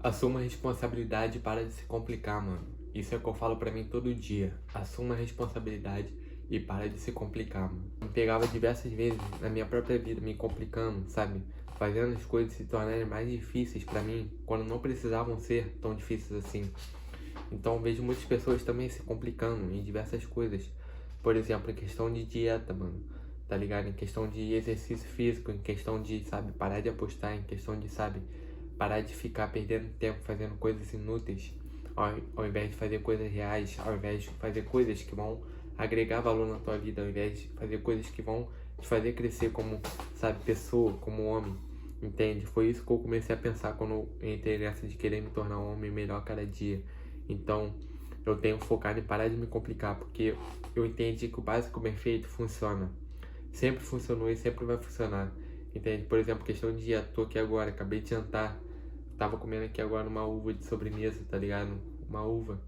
Assuma a responsabilidade e para de se complicar, mano. Isso é o que eu falo pra mim todo dia. Assuma a responsabilidade e para de se complicar, mano. Eu me pegava diversas vezes na minha própria vida me complicando, sabe? Fazendo as coisas se tornarem mais difíceis pra mim, quando não precisavam ser tão difíceis assim. Então eu vejo muitas pessoas também se complicando em diversas coisas. Por exemplo, em questão de dieta, mano. Tá ligado? Em questão de exercício físico, em questão de, sabe, parar de apostar, em questão de, sabe, parar de ficar perdendo tempo fazendo coisas inúteis, ao invés de fazer coisas reais, ao invés de fazer coisas que vão agregar valor na tua vida, ao invés de fazer coisas que vão te fazer crescer como, sabe, pessoa, como homem, entende? Foi isso que eu comecei a pensar quando eu entrei nessa de querer me tornar um homem melhor a cada dia. Então, eu tenho focado em parar de me complicar, porque eu entendi que o básico bem feito funciona. Sempre funcionou e sempre vai funcionar. Entende? Por exemplo, questão de dia, tô aqui agora, acabei de jantar. Tava comendo aqui agora uma uva de sobremesa, tá ligado? Uma uva.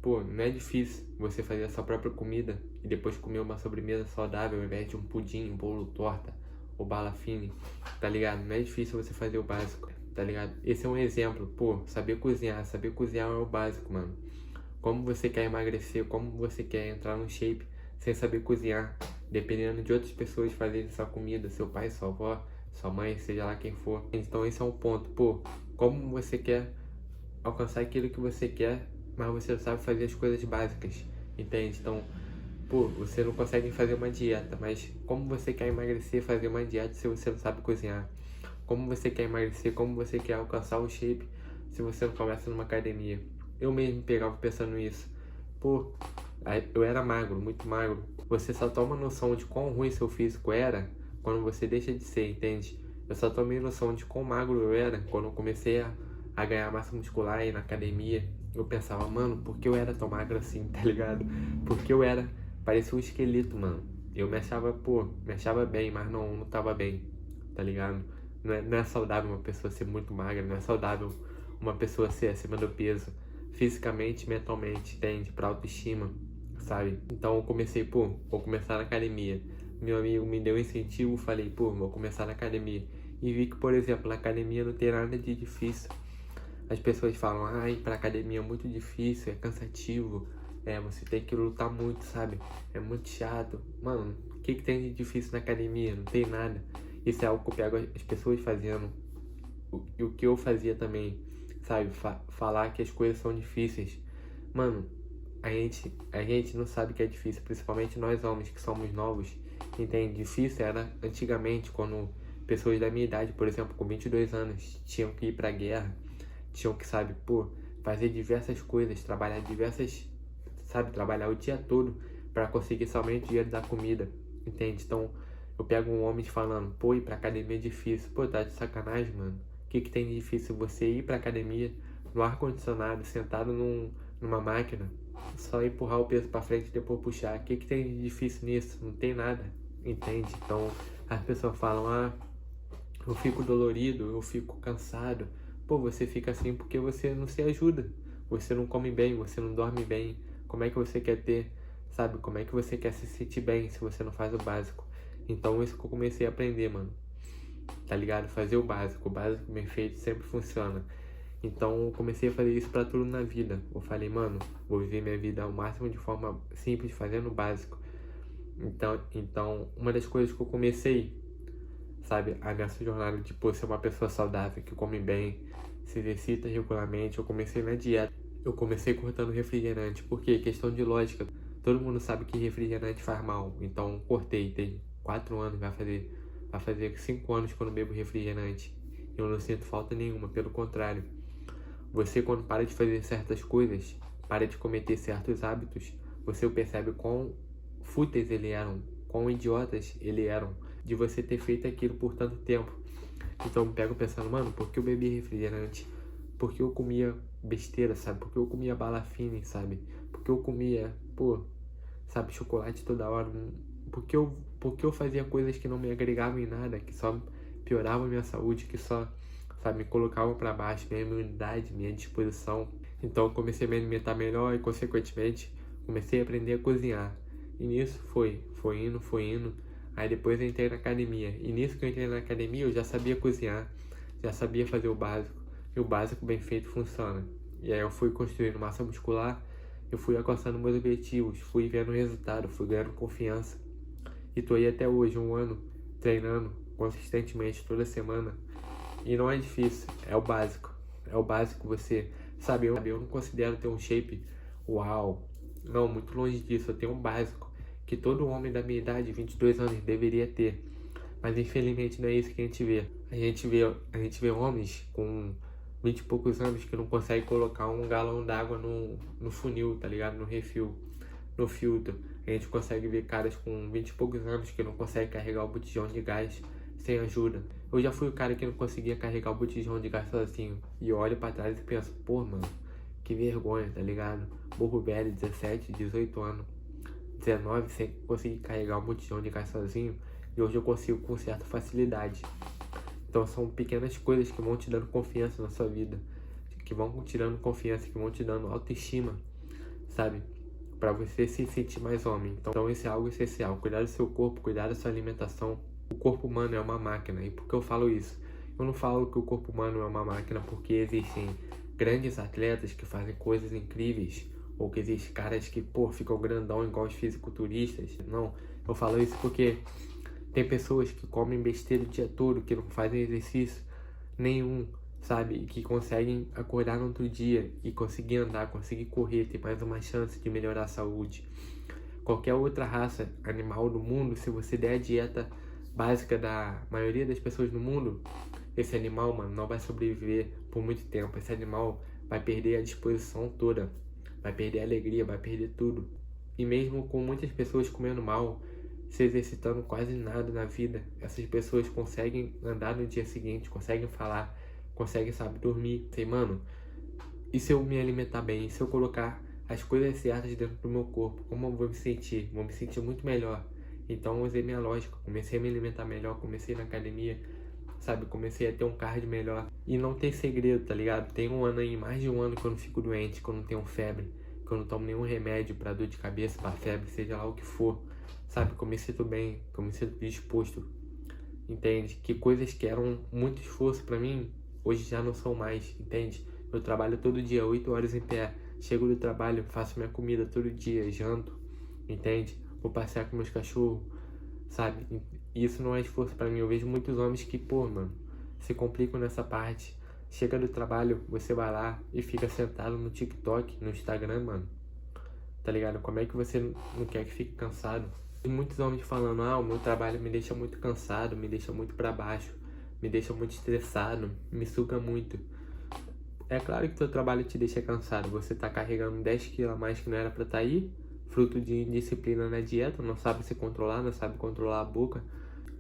Pô, não é difícil você fazer a sua própria comida e depois comer uma sobremesa saudável ao invés de um pudim, um bolo, torta ou bala fine, tá ligado? Não é difícil você fazer o básico, tá ligado? Esse é um exemplo, pô, saber cozinhar é o básico, mano. Como você quer emagrecer, como você quer entrar no shape sem saber cozinhar, dependendo de outras pessoas fazerem sua comida, seu pai, sua avó, sua mãe, seja lá quem for. Então esse é um ponto, pô, como você quer alcançar aquilo que você quer, mas você não sabe fazer as coisas básicas, entende? Então, pô, você não consegue fazer uma dieta, mas como você quer emagrecer, fazer uma dieta se você não sabe cozinhar? Como você quer emagrecer, como você quer alcançar o shape se você não começa numa academia? Eu mesmo pegava pensando nisso. Pô, eu era magro, muito magro. Você só toma noção de quão ruim seu físico era quando você deixa de ser, entende? Eu só tomei noção de quão magro eu era quando eu comecei a ganhar massa muscular e ir na academia. Eu pensava, mano, por que eu era tão magro assim, tá ligado? Porque eu era, parecia um esqueleto, mano. Eu me achava, pô, me achava bem, mas não tava bem, tá ligado? Não é saudável uma pessoa ser muito magra, não é saudável uma pessoa ser acima do peso, fisicamente e mentalmente, entende? Pra autoestima, sabe? Então eu comecei, pô, vou começar na academia. Meu amigo me deu um incentivo, falei, pô, vou começar na academia. E vi que, por exemplo, na academia não tem nada de difícil. As pessoas falam, ir pra academia é muito difícil, é cansativo, você tem que lutar muito, sabe? É muito chato. Mano, o que tem de difícil na academia? Não tem nada. Isso é algo que eu pego as pessoas fazendo. E o que eu fazia também, sabe? Falar que as coisas são difíceis. Mano, a gente não sabe que é difícil, principalmente nós homens que somos novos, entende? Difícil era antigamente, quando pessoas da minha idade, por exemplo, com 22 anos, tinham que ir pra guerra, tinham que, sabe, pô, fazer diversas coisas, trabalhar o dia todo para conseguir somente o dinheiro da comida, entende? Então, eu pego um homem falando, pô, ir pra academia é difícil, pô, tá de sacanagem, mano. O que tem de difícil você ir pra academia no ar-condicionado, sentado numa máquina, só empurrar o peso pra frente e depois puxar? O que tem de difícil nisso? Não tem nada, entende? Então, as pessoas falam, eu fico dolorido, eu fico cansado. Pô, você fica assim porque você não se ajuda. Você não come bem, você não dorme bem. Como é que você quer ter, sabe? Como é que você quer se sentir bem se você não faz o básico? Então isso que eu comecei a aprender, mano. Tá ligado? Fazer o básico bem feito sempre funciona. Então eu comecei a fazer isso pra tudo na vida. Eu falei, mano, vou viver minha vida ao máximo de forma simples, fazendo o básico. Então uma das coisas que eu comecei, sabe, a minha jornada de, pô, ser uma pessoa saudável, que come bem, se exercita regularmente, eu comecei na dieta. Eu comecei cortando refrigerante, porque questão de lógica, todo mundo sabe que refrigerante faz mal, então cortei, tem 4 anos, vai fazer 5 anos que eu não bebo refrigerante. Eu não sinto falta nenhuma, pelo contrário. Você, quando para de fazer certas coisas, para de cometer certos hábitos, você percebe quão fúteis eles eram, quão idiotas eles eram, de você ter feito aquilo por tanto tempo. Então eu me pego pensando, mano, por que eu bebi refrigerante? Por que eu comia besteira, sabe? Por que eu comia bala fine, sabe? Por que eu comia, pô, sabe, chocolate toda hora? Por que eu fazia coisas que não me agregavam em nada, que só pioravam a minha saúde, que só, sabe, me colocavam para baixo, minha imunidade, minha disposição. Então eu comecei a me alimentar melhor e, consequentemente, comecei a aprender a cozinhar. E nisso foi indo. Aí depois eu entrei na academia. E nisso que eu entrei na academia eu já sabia cozinhar, já sabia fazer o básico, E o básico bem feito funciona. E aí eu fui construindo massa muscular, eu fui alcançando meus objetivos, fui vendo resultado, fui ganhando confiança. E tô aí até hoje, 1 ano, treinando consistentemente toda semana. E não é difícil, é o básico. É o básico você sabe. Eu não considero ter um shape uau. Não, muito longe disso. Eu tenho um básico que todo homem da minha idade, 22 anos, deveria ter. Mas infelizmente não é isso que a gente vê. A gente vê homens com 20 e poucos anos que não conseguem colocar um galão d'água no funil, tá ligado? No refil, no filtro. A gente consegue ver caras com 20 e poucos anos que não conseguem carregar o botijão de gás sem ajuda. Eu já fui o cara que não conseguia carregar o botijão de gás sozinho. E eu olho pra trás e penso, pô, mano, que vergonha, tá ligado? Burro velho, 17, 18 anos, 19, sem conseguir carregar o botijão de gás sozinho. E hoje eu consigo com certa facilidade. Então são pequenas coisas que vão te dando confiança na sua vida, que vão te dando confiança, que vão te dando autoestima, sabe? Pra você se sentir mais homem. Então isso é algo essencial. Cuidar do seu corpo, cuidar da sua alimentação. O corpo humano é uma máquina. E por que eu falo isso? Eu não falo que o corpo humano é uma máquina porque existem grandes atletas que fazem coisas incríveis, ou que existem caras que, pô, ficam grandão igual os fisiculturistas. Não, eu falo isso porque tem pessoas que comem besteira o dia todo, que não fazem exercício nenhum, sabe? E que conseguem acordar no outro dia e conseguir andar, conseguir correr, ter mais uma chance de melhorar a saúde. Qualquer outra raça animal do mundo, se você der a dieta básica da maioria das pessoas no mundo, esse animal, mano, não vai sobreviver por muito tempo. Esse animal vai perder a disposição toda, vai perder a alegria, vai perder tudo. E mesmo com muitas pessoas comendo mal, se exercitando quase nada na vida, essas pessoas conseguem andar no dia seguinte, conseguem falar, conseguem, sabe, dormir. Sei, mano, e se eu me alimentar bem? E se eu colocar as coisas certas dentro do meu corpo? Como eu vou me sentir? Vou me sentir muito melhor. Então eu usei minha lógica, comecei a me alimentar melhor, comecei na academia, sabe, comecei a ter um cardio melhor. E não tem segredo, tá ligado? Tem 1 ano aí, mais de 1 ano que eu não fico doente, que eu não tenho febre, que eu não tomo nenhum remédio pra dor de cabeça, pra febre, seja lá o que for. Sabe, que eu me sinto bem, que eu me sinto disposto, entende? Que coisas que eram muito esforço pra mim, hoje já não são mais, entende? Eu trabalho todo dia, 8 horas em pé, chego do trabalho, faço minha comida todo dia, janto, entende? Vou passear com meus cachorros, sabe? E isso não é esforço pra mim. Eu vejo muitos homens que, pô, mano, se complicam nessa parte. Chega do trabalho, você vai lá e fica sentado no TikTok, no Instagram, mano. Tá ligado? Como é que você não quer que fique cansado? Tem muitos homens falando, o meu trabalho me deixa muito cansado, me deixa muito pra baixo, me deixa muito estressado, me suga muito. É claro que teu trabalho te deixa cansado. Você tá carregando 10 quilos a mais que não era pra tá aí, fruto de indisciplina na dieta, não sabe se controlar, não sabe controlar a boca.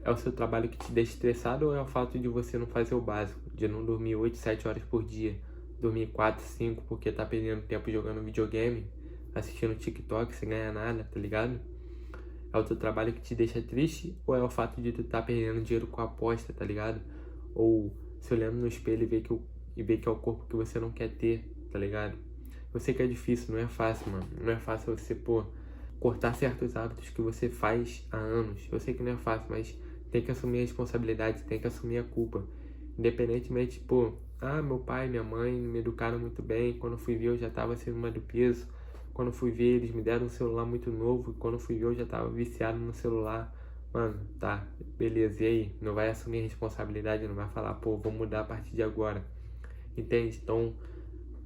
É o seu trabalho que te deixa estressado ou é o fato de você não fazer o básico, de não dormir 8, 7 horas por dia, dormir 4, 5 porque tá perdendo tempo jogando videogame, assistindo TikTok sem ganhar nada, tá ligado? É o teu trabalho que te deixa triste ou é o fato de tu tá perdendo dinheiro com a aposta, tá ligado? Ou se olhando no espelho e ver que é o corpo que você não quer ter, tá ligado? Eu sei que é difícil, não é fácil, mano. Não é fácil você, pô, cortar certos hábitos que você faz há anos. Eu sei que não é fácil, mas tem que assumir a responsabilidade, tem que assumir a culpa. Independentemente, pô, meu pai, minha mãe me educaram muito bem. Quando eu fui ver, eu já tava acima do peso. Quando eu fui ver, eles me deram um celular muito novo. Quando eu fui ver, eu já tava viciado no celular. Mano, tá, beleza, e aí? Não vai assumir a responsabilidade, não vai falar, pô, vou mudar a partir de agora. Entende? Então,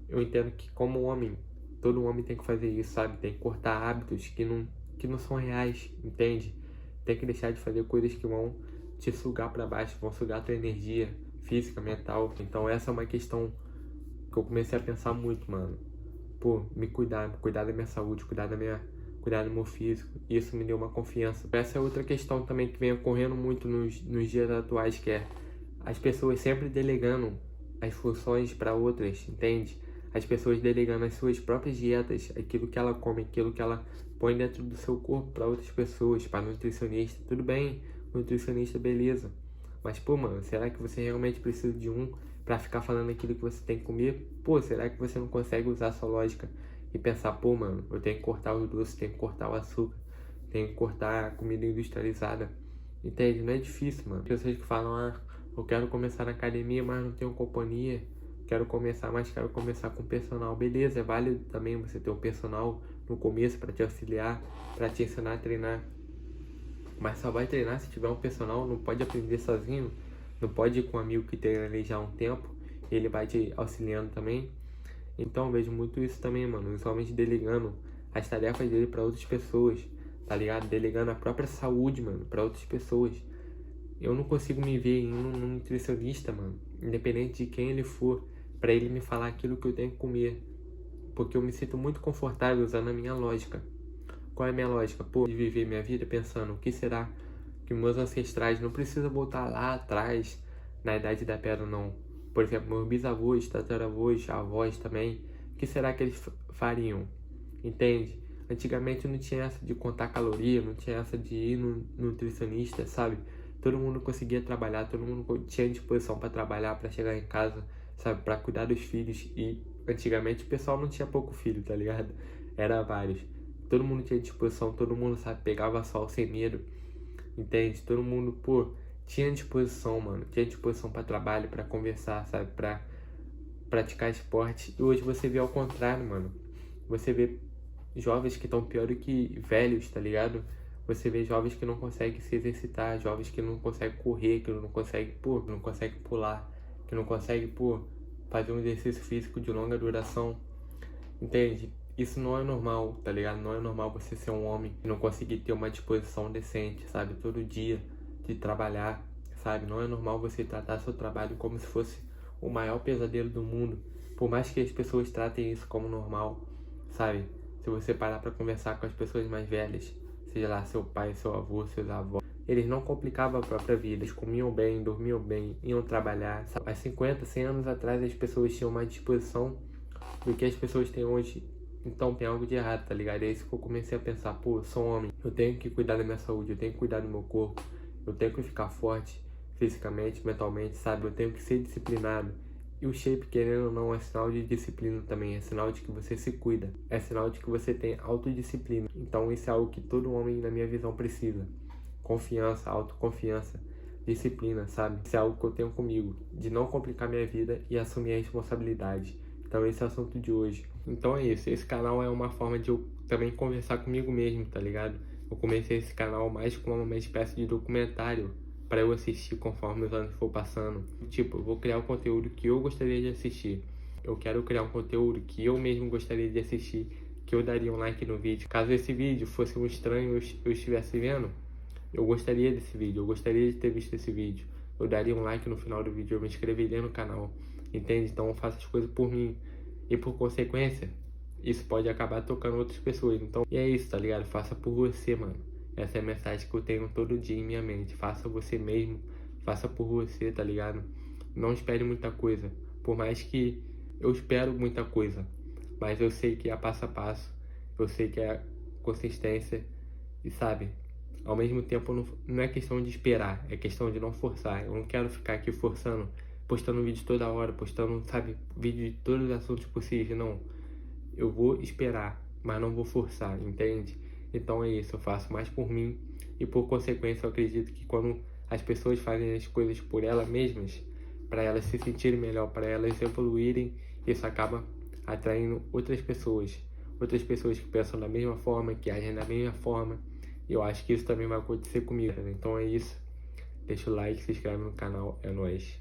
eu entendo que como homem, todo homem tem que fazer isso, sabe? Tem que cortar hábitos que não são reais, entende? Tem que deixar de fazer coisas que vão te sugar pra baixo, vão sugar a tua energia física, mental. Então essa é uma questão que eu comecei a pensar muito, mano. Pô, cuidar da minha saúde, cuidar do meu físico. Isso me deu uma confiança. Essa é outra questão também que vem ocorrendo muito nos dias atuais, que é as pessoas sempre delegando as funções para outras, entende? As pessoas delegando as suas próprias dietas, aquilo que ela come, aquilo que ela põe dentro do seu corpo para outras pessoas, para nutricionista. Tudo bem, nutricionista, beleza. Mas, pô, mano, será que você realmente precisa de um para ficar falando aquilo que você tem que comer? Pô, será que você não consegue usar a sua lógica e pensar, pô, mano, eu tenho que cortar os doces, tenho que cortar o açúcar, tenho que cortar a comida industrializada? Entende? Não é difícil, mano. Pessoas que falam, eu quero começar na academia, mas não tenho companhia. quero começar, mas quero começar com personal. Beleza, é válido também você ter um personal no começo para te auxiliar, para te ensinar a treinar. Mas só vai treinar se tiver um personal, não pode aprender sozinho, não pode ir com um amigo que treina ali já há um tempo, ele vai te auxiliando também. Então eu vejo muito isso também, mano, os homens delegando as tarefas dele para outras pessoas, tá ligado? Delegando a própria saúde, mano, para outras pessoas. Eu não consigo me ver em um nutricionista, mano, independente de quem ele for, para ele me falar aquilo que eu tenho que comer, porque eu me sinto muito confortável usando a minha lógica. Qual é a minha lógica? Pô, de viver minha vida pensando, o que será que meus ancestrais, não precisa voltar lá atrás, na idade da pedra não. Por exemplo, meus bisavôs, tataravôs, avós também, o que será que eles fariam? Entende? Antigamente não tinha essa de contar caloria, não tinha essa de ir no nutricionista, sabe? Todo mundo conseguia trabalhar, todo mundo tinha disposição para trabalhar, para chegar em casa, sabe? Para cuidar dos filhos. E antigamente o pessoal não tinha pouco filho, tá ligado? Era vários. Todo mundo tinha disposição, todo mundo, sabe, pegava sol sem medo, entende? Todo mundo, pô, tinha disposição, mano. Tinha disposição para trabalho, para conversar, sabe? Para praticar esporte. E hoje você vê ao contrário, mano. Você vê jovens que estão pior do que velhos, tá ligado? Você vê jovens que não conseguem se exercitar, jovens que não conseguem correr, que não conseguem, pô, não conseguem pular, que não conseguem, pô, fazer um exercício físico de longa duração, entende? Isso não é normal, tá ligado? Não é normal você ser um homem e não conseguir ter uma disposição decente, sabe? Todo dia de trabalhar, sabe? Não é normal você tratar seu trabalho como se fosse o maior pesadelo do mundo. Por mais que as pessoas tratem isso como normal, sabe? Se você parar pra conversar com as pessoas mais velhas, seja lá seu pai, seu avô, seus avós, eles não complicavam a própria vida, eles comiam bem, dormiam bem, iam trabalhar, sabe? Há 50, 100 anos atrás as pessoas tinham mais disposição do que as pessoas têm hoje. Então tem algo de errado, tá ligado? É isso que eu comecei a pensar, pô, eu sou um homem, eu tenho que cuidar da minha saúde, eu tenho que cuidar do meu corpo, eu tenho que ficar forte fisicamente, mentalmente, sabe? Eu tenho que ser disciplinado. E o shape, querendo ou não, é sinal de disciplina também, é sinal de que você se cuida, é sinal de que você tem autodisciplina. Então isso é algo que todo homem, na minha visão, precisa. Confiança, autoconfiança, disciplina, sabe? Isso é algo que eu tenho comigo, de não complicar minha vida e assumir a responsabilidade. Então esse é o assunto de hoje. Então é isso, esse canal é uma forma de eu também conversar comigo mesmo, tá ligado? Eu comecei esse canal mais como uma espécie de documentário para eu assistir conforme os anos for passando. Tipo, eu vou criar o conteúdo que eu gostaria de assistir. Eu quero criar um conteúdo que eu mesmo gostaria de assistir, que eu daria um like no vídeo. Caso esse vídeo fosse um estranho eu estivesse vendo, eu gostaria desse vídeo, eu gostaria de ter visto esse vídeo. Eu daria um like no final do vídeo, eu me inscreveria no canal, entende? Então eu faço as coisas por mim. E por consequência, isso pode acabar tocando outras pessoas. Então, e é isso, tá ligado? Faça por você, mano. Essa é a mensagem que eu tenho todo dia em minha mente. Faça você mesmo, faça por você, tá ligado? Não espere muita coisa. Por mais que eu espero muita coisa, mas eu sei que é passo a passo, eu sei que é consistência e, sabe, ao mesmo tempo não é questão de esperar, é questão de não forçar. Eu não quero ficar aqui forçando, postando vídeo toda hora, postando, sabe, vídeo de todos os assuntos possíveis, não. Eu vou esperar, mas não vou forçar, entende? Então é isso, eu faço mais por mim e por consequência eu acredito que quando as pessoas fazem as coisas por elas mesmas, para elas se sentirem melhor, para elas evoluírem, isso acaba atraindo outras pessoas que pensam da mesma forma, que agem da mesma forma, e eu acho que isso também vai acontecer comigo, né? Então é isso, deixa o like, se inscreve no canal, é nóis.